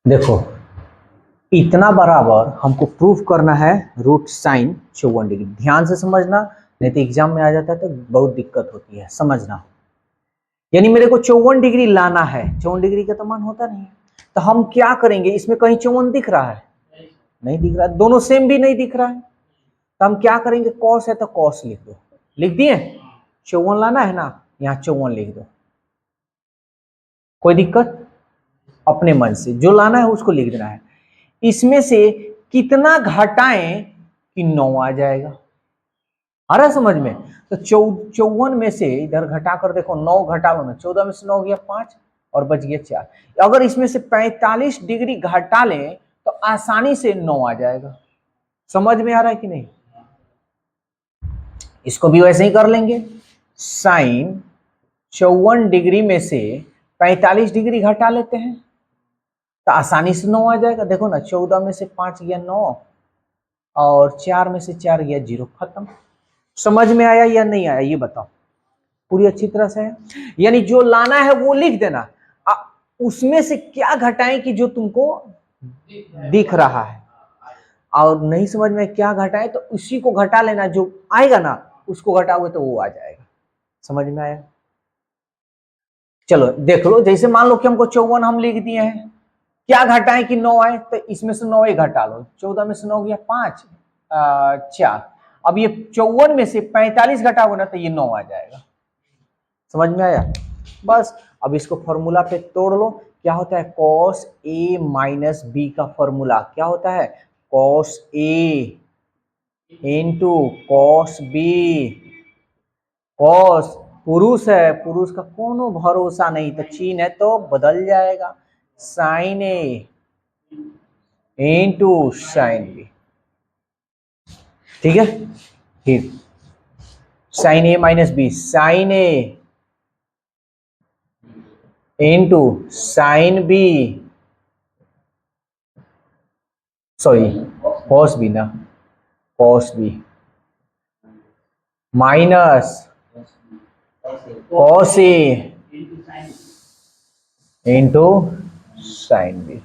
देखो, इतना बराबर हमको प्रूफ करना है रूट साइन 54 डिग्री। ध्यान से समझना, नहीं तो एग्जाम में आ जाता है तो बहुत दिक्कत होती है, समझना। यानी मेरे को 54 डिग्री लाना है, 54 डिग्री का तो मान होता नहीं है, तो हम क्या करेंगे? इसमें कहीं 54 दिख रहा है? नहीं दिख रहा है, दोनों सेम भी नहीं दिख रहा है, तो हम क्या करेंगे? कॉस है तो कॉस लिख दो। लिख दिए? 54 लाना है ना, यहाँ 54 लिख दो। कोई दिक्कत? अपने मन से जो लाना है उसको लिख देना है। इसमें से कितना घटाएं कि 9 आ जाएगा? आ रहा है समझ में? तो 54 में से इधर घटा कर देखो, 9 घटा लो ना, 14 में से 9 गया 5 और बच गया 4। अगर इसमें से 45 डिग्री घटा लें तो आसानी से 9 आ जाएगा। समझ में आ रहा है कि नहीं? इसको भी वैसे ही कर लेंगे। साइन 54 डिग्री में से 45 डिग्री घटा लेते हैं तो आसानी से 9 आ जाएगा। देखो ना, 14 में से 5 गया 9 और 4 में से 4 गया 0, खत्म। समझ में आया या नहीं आया ये बताओ? पूरी अच्छी तरह से है। यानी जो लाना है वो लिख देना, उसमें से क्या घटाएं कि जो तुमको दिख रहा है, और नहीं समझ में क्या घटाए तो उसी को घटा लेना, जो आएगा ना उसको घटाओगे तो वो आ जाएगा। समझ में आया? चलो देख लो, जैसे मान लो कि हमको 54 हम लिख दिए हैं, क्या घटाएं कि 9 आए, तो इसमें से 9 ही घटा लो। 14 में से 9 गया 5 4। अब ये 54 में से 45 घटाओगे ना तो ये 9 आ जाएगा। समझ में आया? बस अब इसको फॉर्मूला पे तोड़ लो। क्या होता है? कॉस ए माइनस बी का फॉर्मूला क्या होता है? Cos A into cos B. Cos पुरुष है, पुरुष का कोनो भरोसा नहीं, तो चिन्ह है तो बदल जाएगा। Sine A into sine B, ठीक है। फिर sine A minus B, sine A into sine B, sorry cos B ना, cos B minus cos A into sine B.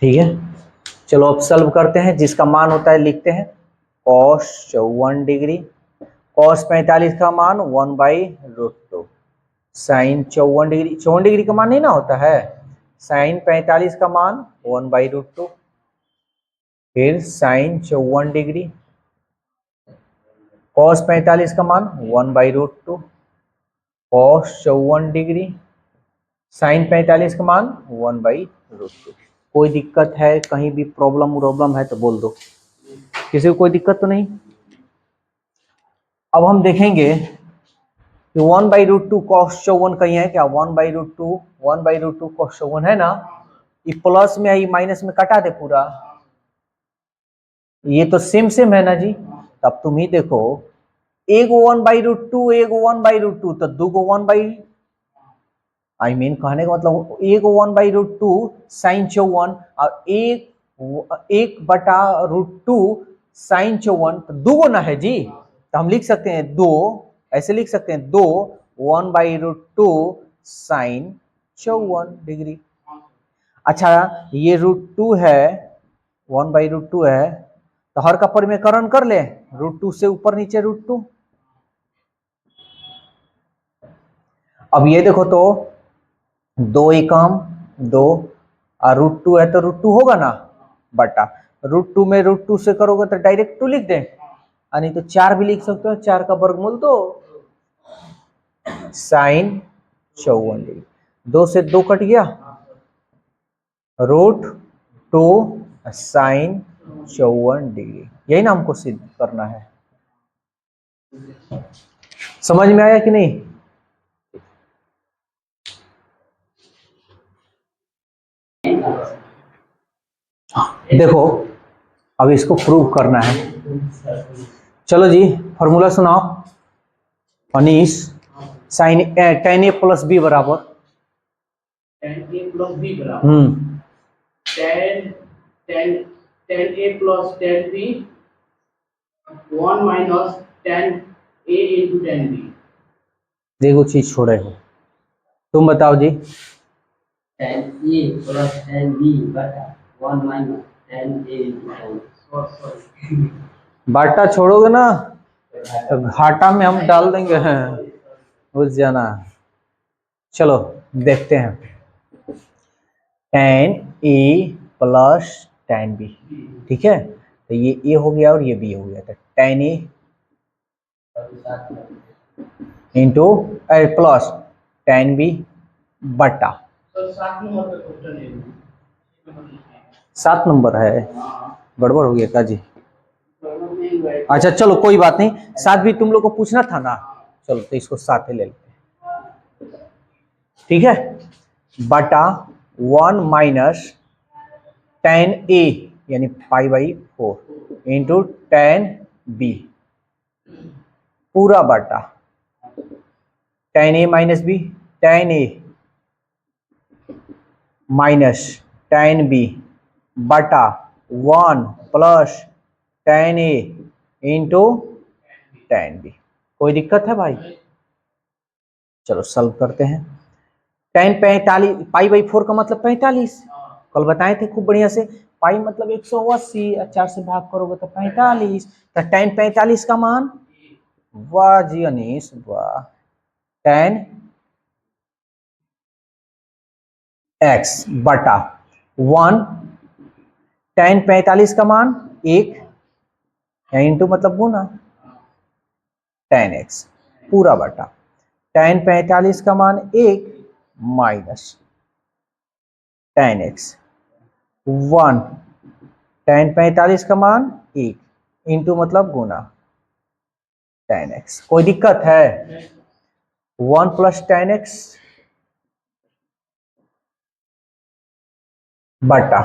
ठीक है, चलो अब सॉल्व करते हैं। जिसका मान होता है लिखते हैं कॉस 54 डिग्री, कॉस 45 का मान 1/√2, साइन 54 डिग्री, 54 डिग्री का मान नहीं ना होता है, साइन 45 का मान 1/√2, फिर साइन 54 डिग्री, कॉस 45 का मान 1/√2, कॉस 54 डिग्री, साइन 45 का मान 1/√2। कोई दिक्कत है? कहीं भी प्रॉब्लम है तो बोल दो, किसी को कोई दिक्कत तो नहीं? अब हम देखेंगे कि 1/√2 cos 54 कहीं है क्या? 1/√2 cos 54 है ना, ये प्लस में आई माइनस में कटा दे पूरा, ये तो सेम है ना जी। तब तुम ही देखो, एक 1/√2 एक 1/√2 तो दो को 1 बाई, आई मीन कहने का मतलब एक 1/√2 साइन 54 और एक बटा √2 साइन 54, तो दो ना है जी, तो हम लिख सकते हैं दो, ऐसे लिख सकते हैं दो 1/√2 साइन 54 डिग्री। अच्छा, ये √2 है, 1/√2 है, तो हर का परिमेयकरण कर ले, √2 से ऊपर नीचे √2। अब ये देखो तो दो एकम दो और √2 है तो √2 होगा ना, बटा √2 में √2 से करोगे तो डायरेक्ट 2 लिख दे, नहीं तो 4 भी लिख सकते हो, 4 का वर्गमूल दो, साइन 54 डिग्री, 2 से 2 कट गया, √2 साइन 54 डिग्री। यही ना हमको सिद्ध करना है। समझ में आया कि नहीं? देखो अब इसको प्रूव करना है। चलो जी, फॉर्मूला सुनाओ Anish. Sine tan a plus B बराबर tan a plus b बराबर tan a plus tan b 1 minus tan a into tan b। देखो चीज छोड़े हो, तुम बताओ जी। tan A plus tan B बटा 1 minus tan A into tan sorry बाटा छोड़ोगे ना तो घाटा में हम डाल देंगे, बुझ जाना। चलो देखते हैं, tan A plus tan B, ठीक है, तो ये A हो गया और ये B हो गया, तो tan A into plus tan B बटा सर 7 नंबर का क्वेश्चन है 7 नंबर है, हाँ गड़बड़ हो गया का जी? नहीं हुआ है। अच्छा चलो कोई बात नहीं, 7 भी तुम लोग को पूछना था ना, चलो तो इसको 7 ही ले लेते हैं, ठीक है, बटा 1 माइनस tan A यानी π/4 इंटू tan B पूरा बटा tan A minus B, tan A minus tan B बटा 1 plus tan A into tan B। कोई दिक्कत है भाई? चलो सॉल्व करते हैं। tan 45 π/4 का मतलब 45, कल बताए थे खूब बढ़िया से, पाई मतलब 180, 4 से भाग करोगे तो 45, तो tan 45 का मान, वाह जी अनीश वाह, tan x बटा 1, tan 45 का मान 1 इंटू मतलब गुना tan x पूरा बटा tan 45 का मान 1 माइनस tan x 1, tan 45 का मान 1 इंटू मतलब गुना tan x। कोई दिक्कत है? 1 प्लस tan x बटा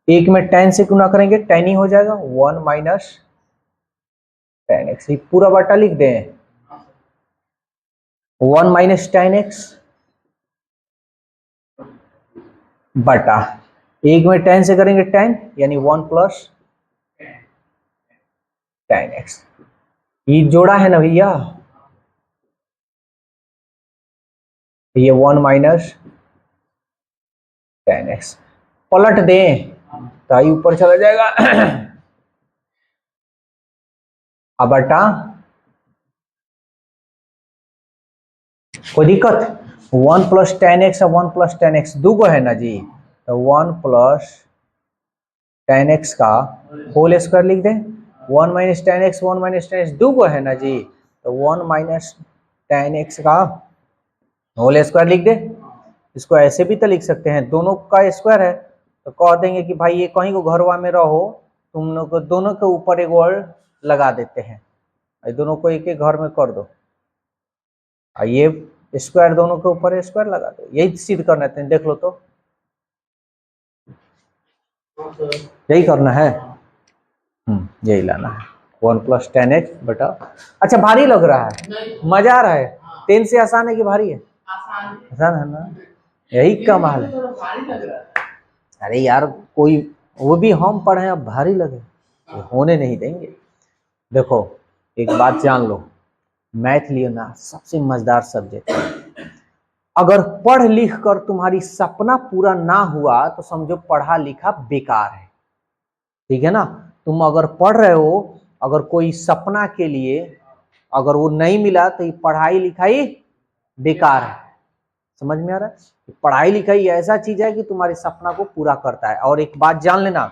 1 में tan से गुना करेंगे tan ही हो जाएगा, 1 माइनस tan x, ये पूरा बटा लिख दें, 1 माइनस tan x बटा 1 में tan से करेंगे tan यानी 1 प्लस tan x, ये जोड़ा है ना भैया, ये 1 माइनस tan x पलट दें तो आई ऊपर चला जाएगा, अब बटा, कोई दिक्कत? 1 प्लस tan x और 1 प्लस tan x दूगो है ना जी, तो 1 प्लस tan x का होल स्क्वायर लिख दें, 1 minus tan x 1 minus tan x दूगो है ना जी, तो 1 माइनस tan x का होल स्क्वायर लिख दे। इसको ऐसे भी तो लिख सकते हैं, दोनों का स्क्वायर है तो कह देंगे कि भाई ये कहीं को घरवा में रहो, तुम लोग को दोनों के ऊपर एक वर्ड लगा देते हैं, दोनों को एक एक घर में कर दो, ये स्क्वायर दोनों के ऊपर स्क्वायर लगा दो, यही सिद्ध करना है, देख लो तो यही करना है, यही लाना है, 1 प्लस tan x बटा, अच्छा भारी लग रहा है, मजा आ रहा है, 10 से आसान है कि भारी है? आसान है ना, यही कमाल है। भारी लग रहा है। अरे यार कोई, वो भी हम पढ़े अब भारी लगे, ये होने नहीं देंगे। देखो एक बात जान लो, मैथ लियो ना, सबसे मजेदार सब्जेक्ट है, अगर पढ़ लिख कर तुम्हारी सपना पूरा ना हुआ तो समझो पढ़ा लिखा बेकार है, ठीक है ना। तुम अगर पढ़ रहे हो, अगर कोई सपना के लिए अगर वो नहीं मिला तो ये पढ़ाई लिखाई बेकार है, समझ में आ रहा है? पढ़ाई लिखाई ऐसा चीज है कि तुम्हारे सपना को पूरा करता है। और एक बात जान लेना,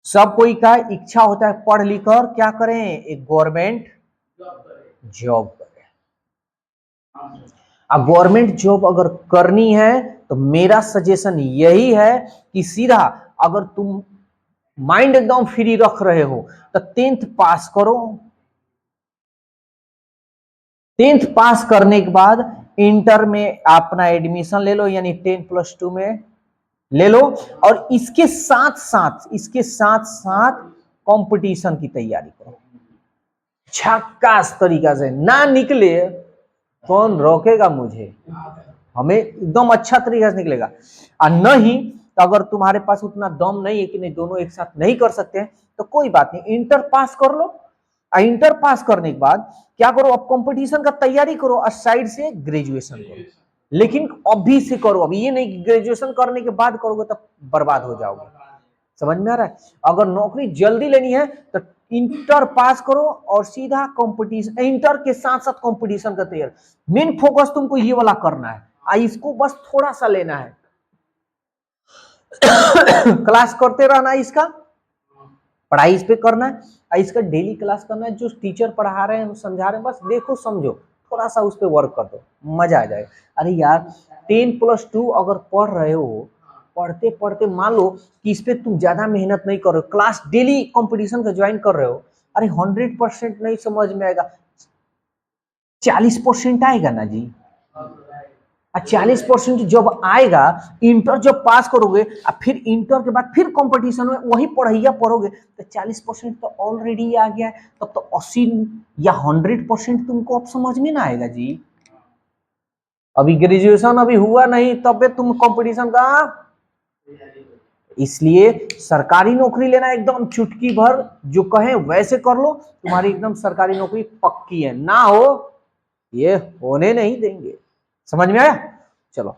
सब कोई का इच्छा होता है पढ़ लिख कर क्या करें, एक गवर्नमेंट जॉब करें। अब गवर्नमेंट जॉब अगर करनी है तो मेरा सजेशन यही है कि सीधा, अगर तुम माइंड एकदम फ्री रख रहे हो तो 10th पास करो, 10th पास करने के बाद इंटर में अपना एडमिशन ले लो, यानी 10+2 में ले लो, और इसके साथ साथ कंपटीशन की तैयारी करो, झक्कास तरीका से ना निकले कौन रोकेगा मुझे, हमें एकदम अच्छा तरीका से निकलेगा। और नहीं तो अगर तुम्हारे पास उतना दम नहीं है कि नहीं दोनों एक साथ नहीं कर सकते हैं तो कोई बात नहीं, इंटर पास कर लो, इंटर पास करने के बाद क्या करो, अब कंपटीशन का तैयारी करो और साइड से ग्रेजुएशन करो, लेकिन अभी से करो, अभी ये नहीं ग्रेजुएशन करने के बाद करोगे तब बर्बाद हो जाओगे। समझ में आ रहा है? अगर नौकरी जल्दी लेनी है तो इंटर पास करो और सीधा कंपटीशन, इंटर के साथ साथ कंपटीशन का तैयार। मेन फोकस तुमको ये वाला करना है, इसको बस थोड़ा सा लेना है। क्लास करते रहना है, इसका पढ़ाई इस पे करना है, इसका डेली क्लास करना है। जो टीचर पढ़ा रहे हैं समझा रहे हैं, बस देखो समझो, थोड़ा सा उस पे वर्क कर दो, मजा आ जाएगा। अरे यार 10+2 अगर पढ़ रहे हो, पढ़ते पढ़ते मान लो कि इस पे तुम ज्यादा मेहनत नहीं कर रहे हो, क्लास डेली कंपटीशन का ज्वाइन कर रहे हो, अरे 100% नहीं समझ में आएगा, 40% आएगा ना जी। 40% जब आएगा, इंटर जब पास करोगे और फिर इंटर के बाद फिर कंपटीशन में वही पढ़ाइया पढ़ोगे तो 40% तो ऑलरेडी आ गया है। तब तो 80 या 100% तुमको अब समझ में ना आएगा जी। अभी ग्रेजुएशन अभी हुआ नहीं, तब तुम कंपटीशन का। इसलिए सरकारी नौकरी लेना एकदम चुटकी भर, जो कहें वैसे कर लो, तुम्हारी एकदम सरकारी नौकरी पक्की है। ना हो ये होने नहीं देंगे। समझ में आया? चलो।